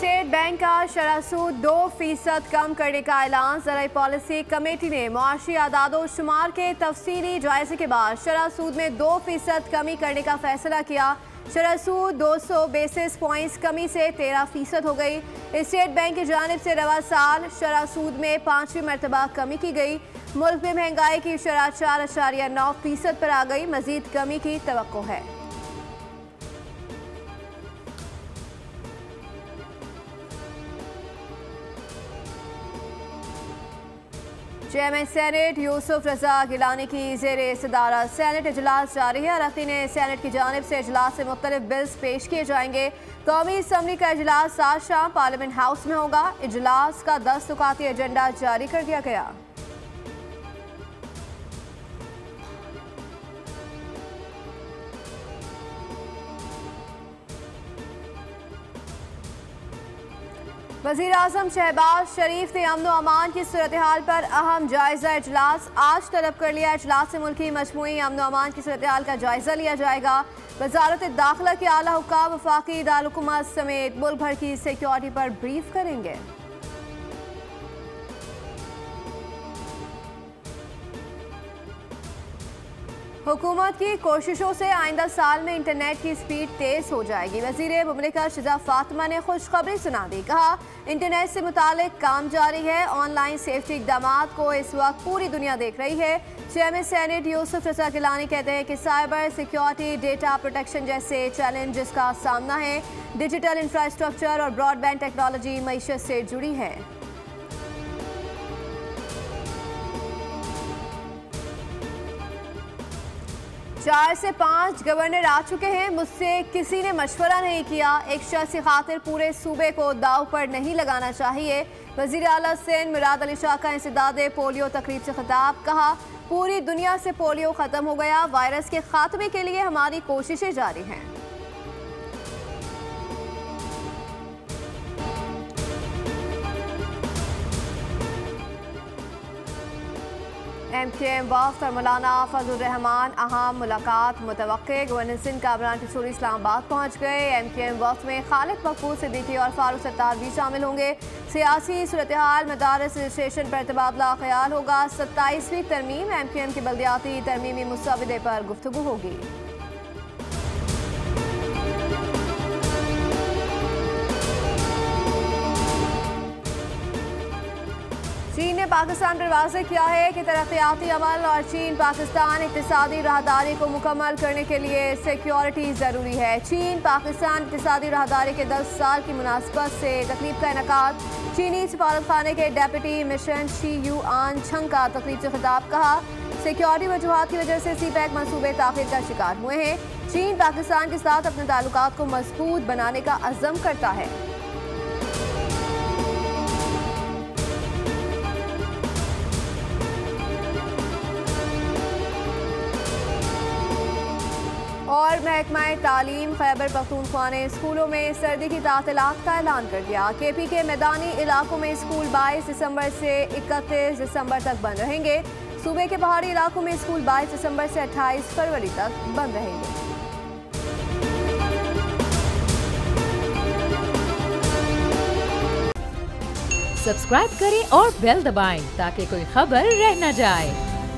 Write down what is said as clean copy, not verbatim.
State bank का शरह सूद 2% कम करने का ऐलान। ज़राई पॉलिसी कमेटी ने मुआशी आदादो शुमार के तफसीली जायजे के बाद शरह सूद में 2% कमी करने का फैसला किया। शरह सूद 200 बेसिस पॉइंट्स कमी से 13% हो गई। स्टेट बैंक की जानिब से रवा साल शरह सूद में 5वीं मरतबा कमी की गई। मुल्क में महंगाई की शरह 4.9% पर आ गई। मजीद कमी की तवक्को है। चेयरमैन सेनेट यूसुफ रजा गिलानी की ज़ेरे सदारत सेनेट इजलास जारी है। अरकान सेनेट की जानिब से इजलास से मुख्तलिफ बिल्स पेश किए जाएंगे। कौमी असम्बली का इजलास आज शाम पार्लियामेंट हाउस में होगा। इजलास का 10 नुकाती एजेंडा जारी कर दिया गया। वज़ीर आज़म शहबाज शरीफ ने अमन व अमान की सूरत हाल पर अहम जायजा इजलास आज तलब कर लिया। इजलास से मुल्की मजमूई अमन व अमान की सूरत हाल का जायजा लिया जाएगा। वज़ारत दाखिला के आला हुक्काम वफाकी दारुलहुकूमत समेत मुल्क भर की सिक्योरिटी पर ब्रीफ करेंगे। हुकूमत की कोशिशों से आइंदा साल में इंटरनेट की स्पीड तेज हो जाएगी। वज़ीर मुमलिकत शिजा फातिमा ने खुशखबरी सुना दी। कहा, इंटरनेट से मुतालिक काम जारी है। ऑनलाइन सेफ्टी इक़दाम को इस वक्त पूरी दुनिया देख रही है। चेयरमैन सेनेट यूसुफ रजा गिलानी कहते हैं कि साइबर सिक्योरिटी, डेटा प्रोटेक्शन जैसे चैलेंजेस का सामना है। डिजिटल इंफ्रास्ट्रक्चर और ब्रॉडबैंड टेक्नोलॉजी मईशत से जुड़ी है। चार से 5 गवर्नर आ चुके हैं। मुझसे किसी ने मशवरा नहीं किया। एक शख्स की खातिर पूरे सूबे को दाव पर नहीं लगाना चाहिए। वज़ीर आला सिंध मुराद अली शाह का इंसदाद पोलियो तकरीब से खिताब। कहा, पूरी दुनिया से पोलियो ख़त्म हो गया। वायरस के खात्मे के लिए हमारी कोशिशें जारी हैं। MKM वफ़द और मौलाना फजल रहमान अहम मुलाकात मुतवक्के। गवर्नर सिंध कामरान टिसूरी इस्लामाबाद पहुँच गए। MKM वफ़द में खालिद मकबूल सिद्दीकी और फारूक सत्तार भी शामिल होंगे। सियासी सूरत हाल, मदारस रजिस्ट्रेशन पर तबादला ख्याल होगा। 27वीं तरमीम MKM की बल्दियाती तरमीमी मुसवदे पर गुफ्तगू होगी। चीन ने पाकिस्तान पर वाज़ेह किया है कि तरक्याती अमल और चीन पाकिस्तान इक़्तिसादी राहदारी को मुकम्मल करने के लिए सिक्योरिटी ज़रूरी है। चीन पाकिस्तान इक़्तिसादी राहदारी के 10 साल की मुनासबत से तकरीब का इनेकाद। चीनी सफारत खाने के डेप्यूटी मिशन शी युआन छंग का तकरीब से खिताब। कहा, सिक्योरिटी वजूहात की वजह से CPEC मनसूबे ताख़ीर का शिकार हुए हैं। चीन पाकिस्तान के साथ अपने ताल्लुकात को मजबूत बनाने का अज़्म करता है। और महकमा तालीम खैबर पख्तूनख्वा ने स्कूलों में सर्दी की तातीलात का ऐलान कर दिया। KP के मैदानी इलाकों में स्कूल 22 दिसंबर से 31 दिसंबर तक बंद रहेंगे। सूबे के पहाड़ी इलाकों में स्कूल 22 दिसंबर से 28 फरवरी तक बंद रहेंगे। सब्सक्राइब करें और बेल दबाएं ताकि कोई खबर रह न जाए।